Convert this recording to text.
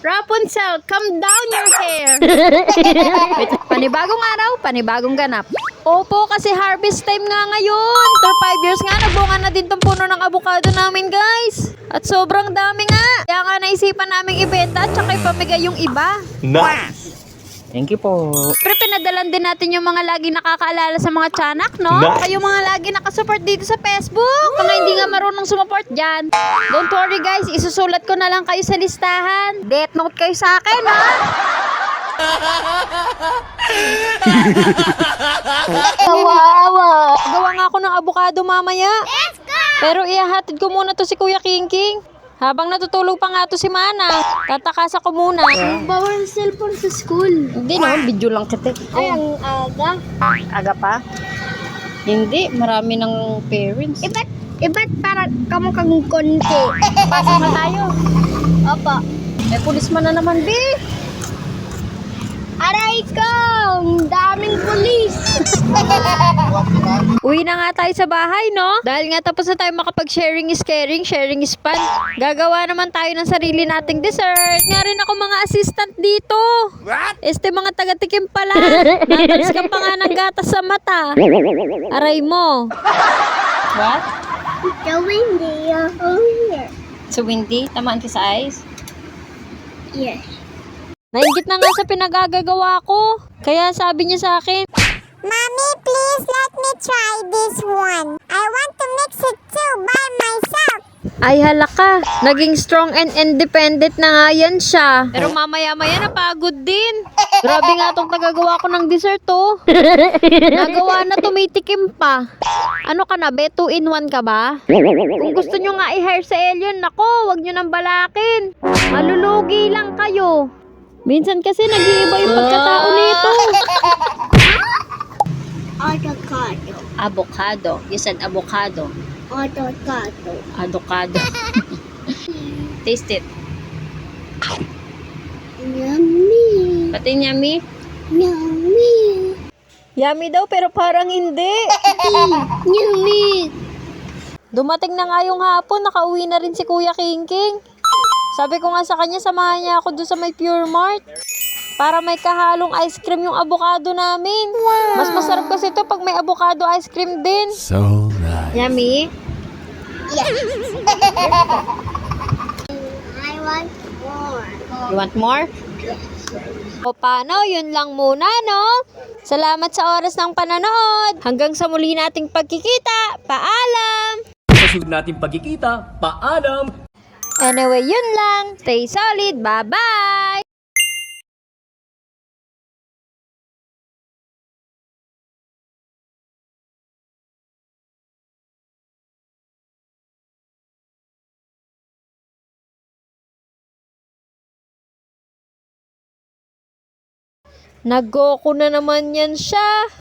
Rapunzel, calm down your hair. Panibagong araw, panibagong ganap. Opo, kasi harvest time nga ngayon. After 5 years nga, nagbunga na din tong puno ng avocado namin, guys. At sobrang dami nga. Kaya nga naisipan naming ibenta at saka ipamigay yung iba. Nice! Thank you po. Pero pinadalan din natin yung mga lagi nakakaalala sa mga tiyanak, no? Nice. Kayo mga lagi nakasupport dito sa Facebook. Mga hindi nga marunong sumupport dyan. Don't worry guys, isusulat ko na lang kayo sa listahan. Death note kayo sa akin, ha? Kawawa. Gawa nga ako ng avocado mamaya. Pero ihahatid ko muna to si Kuya Kingking. Habang natutulog pa nga to si Mana, tatakasa ko muna. Bawal cellphone sa school. Hindi no, video lang kita. Ay, ang aga. Aga pa? Hindi, marami ng parents. Iba't para kamo kang konti. Pasok na tayo. Opo. May pulisman na naman, be. Aray ko! Ang daming pulis. Uwi na nga tayo sa bahay, no? Dahil nga tapos na tayo makapag-sharing is caring, sharing is fun. Gagawa naman tayo ng sarili nating dessert. Nga rin ako mga assistant dito. What? Mga taga-tikim pala. Natalis ka pa nga ng gatas sa mata. Aray mo. What? The windy here. So windy? Tamaan ka sa eyes? Yes. Nainggit na nga sa pinagagagawa ko. Kaya sabi niya sa akin, Mommy, please let me try this one. I want to mix it too by myself. ay halaka, naging strong and independent na nga yan siya. Pero mamaya-maya napagod din. Grabe nga tong nagagawa ko ng dessert, oh. Nagawa na tumitikim pa. Ano ka na, be? 2-in-1 ka ba? Kung gusto nyo nga i-hire sa alien, nako, wag nyo nang balakin. Malulugi lang kayo. Minsan kasi nag-iiba yung pagkatao nito. Avocado. Avocado. You said avocado. Avocado. Avocado. Taste it. Yummy. Pati yummy? Yummy. Yummy daw pero parang hindi. Yummy. Dumating na nga yung hapon, nakauwi na rin si Kuya Kingking. Sabi ko nga sa kanya, samahan niya ako doon sa may Pure Mart. Para may kahalong ice cream yung avocado namin. Wow. Mas masarap kasi ito pag may avocado ice cream din. So nice. Yummy? Yes. I want more. You want more? O paano, yun lang muna, no? Salamat sa oras ng panonood. Hanggang sa muli nating pagkikita. Paalam! Sa sunod nating pagkikita, paalam! Anyway, yun lang. Stay solid. Bye-bye! Nag-Goku na naman yan siya.